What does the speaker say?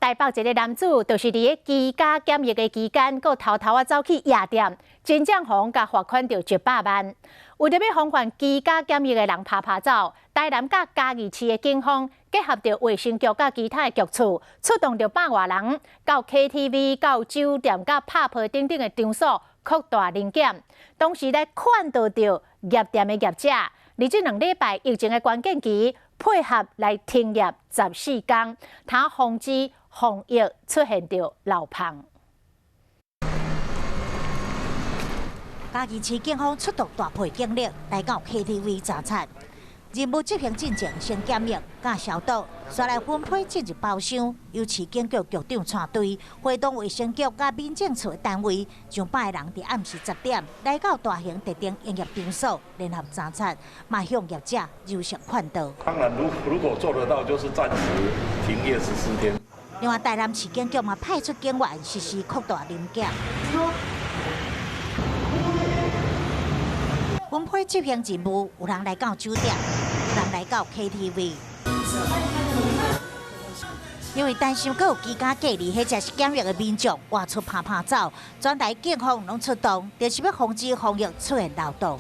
台北一个男子，就是伫咧居家检疫的期间，佫偷偷走去夜店，真正互甲罚款着100万。为着要防范居家检疫的人拍走，台南甲嘉义市的警方结合着卫生局甲其他的局处，出动着100外人到 KTV、到酒店、甲拍皮等等的场所扩大临检，同时来看到着业店的业者，而这2礼拜疫情的关键期，配合来停业14天，他防止防疫出现着漏碰。嘉义市警方出动大批警力来到 KTV 查察，任务执行进程先检疫、甲消毒，再来分配进入包厢，由市警局局长带队，会同卫生局甲民政处的单位，上百个人伫暗时10点来到大型特定营业场所联合查察，嘛向业者柔性劝导。当然，如果做得到，就是暂时停业14天。另外，台南市警局嘛派出警员实施扩大临检。分配执行任务，有人来到酒店，有人来到 KTV。因为担心佫有居家隔离或者是检疫的民众外出拍走，全台警方拢出动，就是要防止防疫出现漏洞。